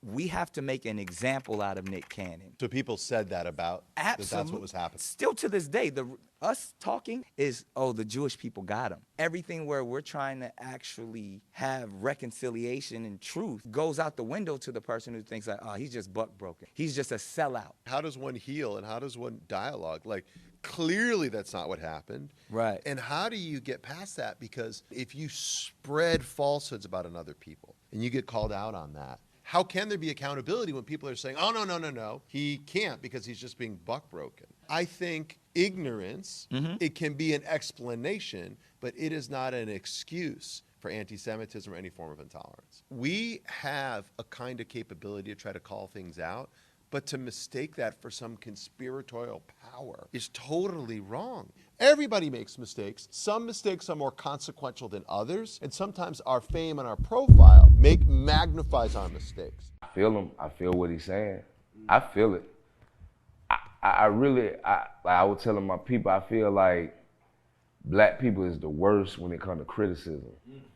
We have to make an example out of Nick Cannon. So people said that about Absolutely. that's what was happening. Still to this day, us talking is, oh, the Jewish people got him. Everything where we're trying to actually have reconciliation and truth goes out the window to the person who thinks like, oh, he's just buck broken. He's just a sellout. How does one heal and how does one dialogue? Like, clearly that's not what happened. Right. And how do you get past that? Because if you spread falsehoods about another people and you get called out on that, how can there be accountability when people are saying, oh, no, he can't because he's just being buck broken? I think ignorance, it can be an explanation, but it is not an excuse for anti-Semitism or any form of intolerance. We have a kind of capability to try to call things out, but to mistake that for some conspiratorial power is totally wrong. Everybody makes mistakes. Some mistakes are more consequential than others, and sometimes our fame and our profile magnifies our mistakes. I feel him. I feel what he's saying. I feel it. I was telling my people, I feel like black people is the worst when it comes to criticism.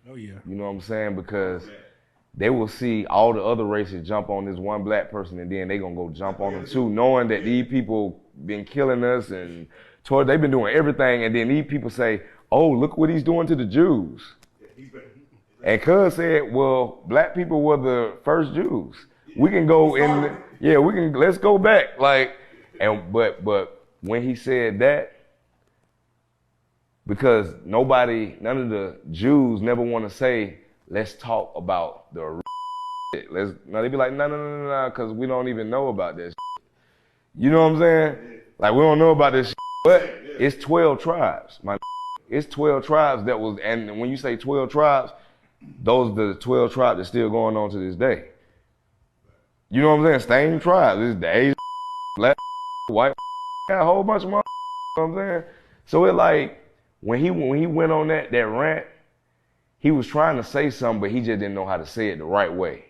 Oh, yeah. You know what I'm saying? Because they will see all the other races jump on this one black person, and then they gonna go jump on them too, knowing that these people been killing us and they've been doing everything, and then these people say, oh, look what he's doing to the Jews. And Cuz said, well, black people were the first Jews. We can go in, let's go back. But when he said that, because none of the Jews never want to say, let's talk about the shit. They be like, no, because we don't even know about this shit. You know what I'm saying? Like, we don't know about this shit. But it's 12 tribes, It's 12 tribes and when you say 12 tribes, those are the 12 tribes that's still going on to this day. You know what I'm saying? Same tribes. It's the Asian, black, white, got a whole bunch of you know what I'm saying? So it like, when he went on that rant, he was trying to say something, but he just didn't know how to say it the right way.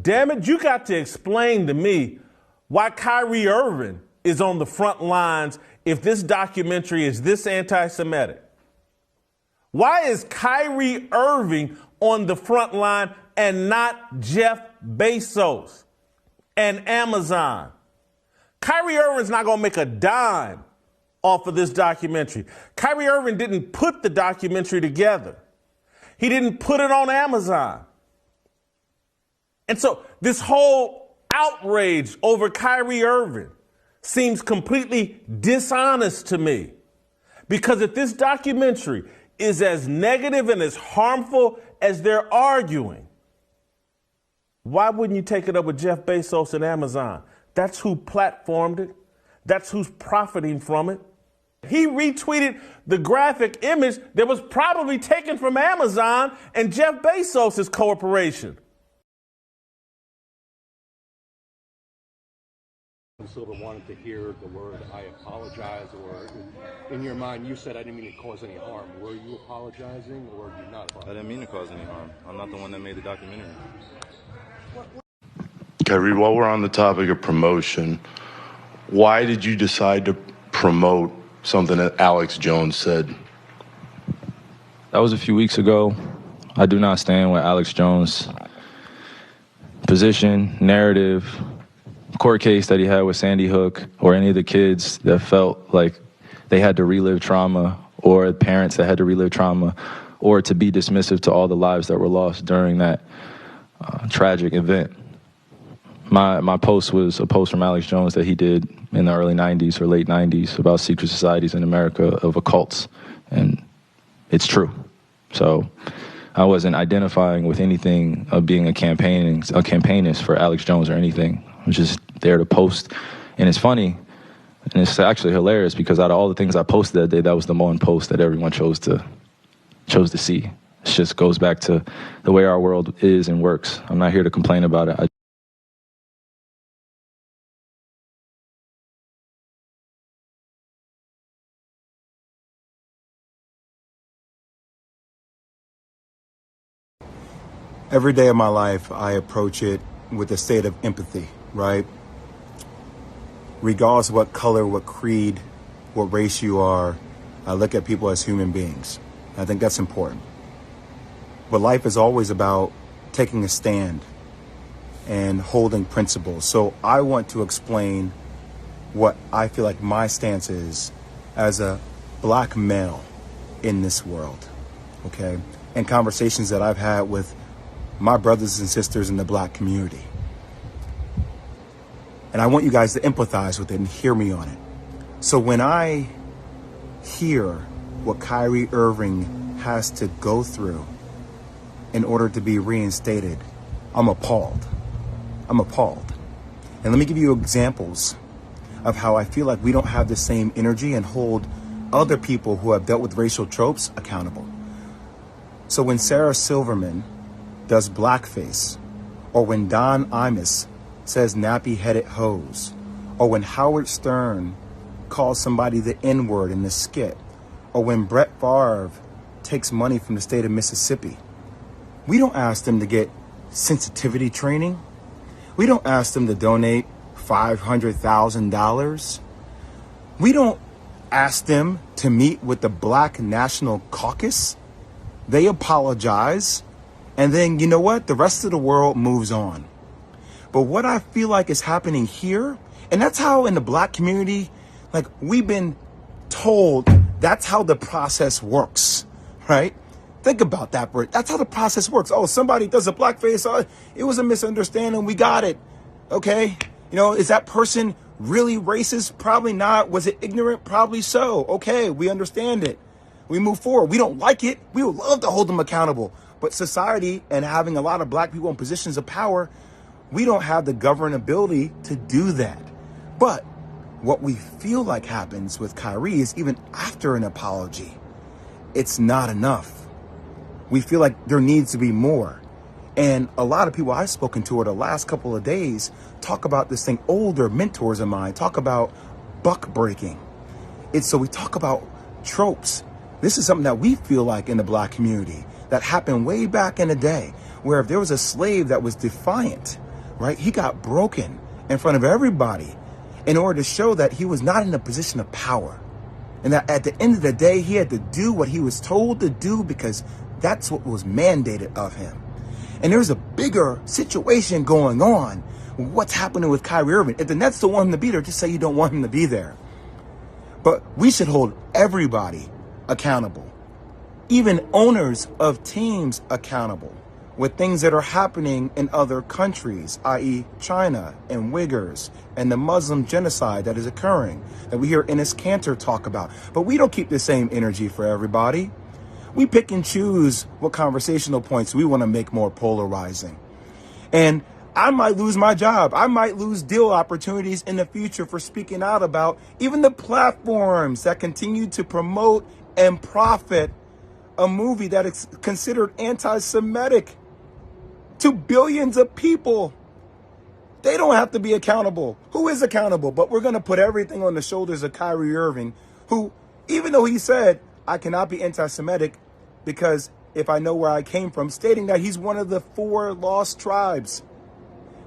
Damn it, you got to explain to me why Kyrie Irving is on the front lines if this documentary is this anti-Semitic. Why is Kyrie Irving on the front line and not Jeff Bezos and Amazon? Kyrie Irving's not going to make a dime off of this documentary. Kyrie Irving didn't put the documentary together. He didn't put it on Amazon. And so this whole outrage over Kyrie Irving seems completely dishonest to me. Because if this documentary is as negative and as harmful as they're arguing, why wouldn't you take it up with Jeff Bezos and Amazon? That's who platformed it. That's who's profiting from it. He retweeted the graphic image that was probably taken from Amazon and Jeff Bezos' corporation. Silver wanted to hear the word "I apologize," or in your mind you said, "I didn't mean to cause any harm." Were you apologizing, or did you not apologize? I didn't mean to cause any harm. I'm not the one that made the documentary. Kyrie, while we're on the topic of promotion, why did you decide to promote something that Alex Jones said? That was a few weeks ago. I do not stand with Alex Jones' position, narrative, court case that he had with Sandy Hook, or any of the kids that felt like they had to relive trauma, or parents that had to relive trauma, or to be dismissive to all the lives that were lost during that tragic event. My post was a post from Alex Jones that he did in the early 90s or late 90s about secret societies in America of occults, and it's true. So I wasn't identifying with anything of being a campaignist for Alex Jones or anything. I was just there to post. And it's funny, and it's actually hilarious, because out of all the things I posted that day, that was the one post that everyone chose to see. It just goes back to the way our world is and works. I'm not here to complain about it. Every day of my life, I approach it with a state of empathy, right? Regardless of what color, what creed, what race you are, I look at people as human beings. I think that's important. But life is always about taking a stand and holding principles. So I want to explain what I feel like my stance is as a black male in this world, okay? And conversations that I've had with my brothers and sisters in the black community. And I want you guys to empathize with it and hear me on it. So when I hear what Kyrie Irving has to go through in order to be reinstated, I'm appalled. I'm appalled. And let me give you examples of how I feel like we don't have the same energy and hold other people who have dealt with racial tropes accountable. So when Sarah Silverman does blackface, or when Don Imus says nappy-headed hose, or when Howard Stern calls somebody the N-word in the skit, or when Brett Favre takes money from the state of Mississippi, we don't ask them to get sensitivity training. We don't ask them to donate $500,000. We don't ask them to meet with the Black National Caucus. They apologize, and then, you know what? The rest of the world moves on. But what I feel like is happening here, and that's how in the black community, like, we've been told that's how the process works, right? Think about that, Bert. That's how the process works. Oh, somebody does a blackface. Oh, it was a misunderstanding. We got it. Okay. You know, is that person really racist? Probably not. Was it ignorant? Probably so. Okay. We understand it. We move forward. We don't like it. We would love to hold them accountable. But society and having a lot of black people in positions of power, we don't have the governability to do that. But what we feel like happens with Kyrie is even after an apology, it's not enough. We feel like there needs to be more. And a lot of people I've spoken to over the last couple of days talk about this thing. Older mentors of mine talk about buck breaking. So we talk about tropes. This is something that we feel like in the black community that happened way back in the day, where if there was a slave that was defiant, right, he got broken in front of everybody in order to show that he was not in a position of power. And that at the end of the day, he had to do what he was told to do because that's what was mandated of him. And there's a bigger situation going on. What's happening with Kyrie Irving? If the Nets don't want him to be there, just say you don't want him to be there. But we should hold everybody accountable, even owners of teams accountable, with things that are happening in other countries, i.e. China and Uyghurs and the Muslim genocide that is occurring, that we hear Enes Kanter talk about. But we don't keep the same energy for everybody. We pick and choose what conversational points we want to make more polarizing. And I might lose my job. I might lose deal opportunities in the future for speaking out about even the platforms that continue to promote and profit a movie that is considered anti-Semitic to billions of people. They don't have to be accountable. Who is accountable? But we're going to put everything on the shoulders of Kyrie Irving, who, even though he said, I cannot be anti-Semitic because if I know where I came from, stating that he's one of the 4 lost tribes.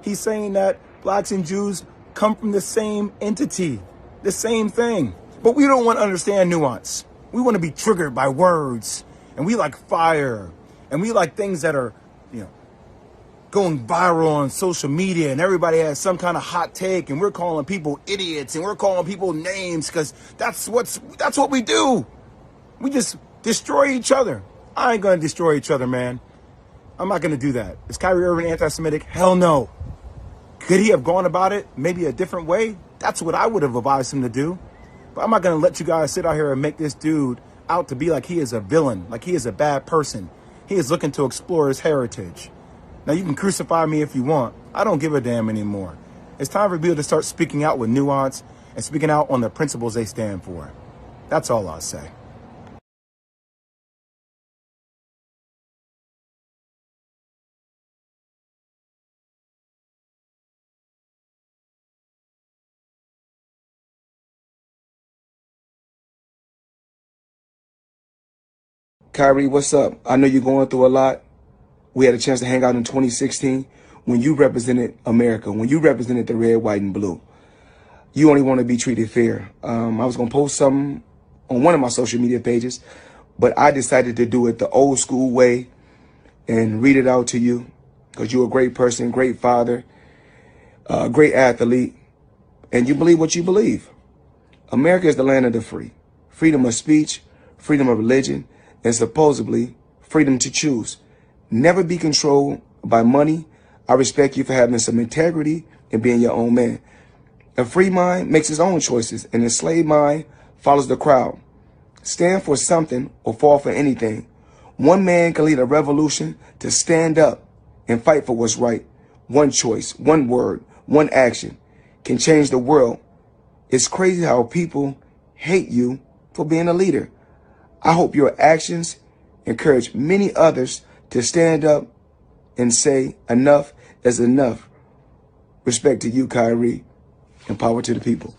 He's saying that blacks and Jews come from the same entity, the same thing. But we don't want to understand nuance. We want to be triggered by words, and we like fire, and we like things that are, going viral on social media, and everybody has some kind of hot take, and we're calling people idiots, and we're calling people names because that's what we do. We just destroy each other. I ain't gonna destroy each other, man. I'm not gonna do that. Is Kyrie Irving anti-Semitic? Hell no. Could he have gone about it maybe a different way? That's what I would have advised him to do. But I'm not gonna let you guys sit out here and make this dude out to be like he is a villain, like he is a bad person. He is looking to explore his heritage. Now, you can crucify me if you want. I don't give a damn anymore. It's time for people to start speaking out with nuance and speaking out on the principles they stand for. That's all I'll say. Kyrie, what's up? I know you're going through a lot. We had a chance to hang out in 2016 when you represented America, when you represented the red, white, and blue. You only want to be treated fair. I was going to post something on one of my social media pages but I decided to do it the old school way and read it out to you because you're a great person, great father, great athlete, and you believe what you believe. America is the land of the free. Freedom of speech, freedom of religion, and supposedly freedom to choose. Never be controlled by money. I respect you for having some integrity and being your own man. A free mind makes its own choices, and a slave mind follows the crowd. Stand for something or fall for anything. One man can lead a revolution to stand up and fight for what's right. One choice, one word, one action can change the world. It's crazy how people hate you for being a leader. I hope your actions encourage many others to stand up and say enough is enough. Respect to you, Kyrie, and power to the people.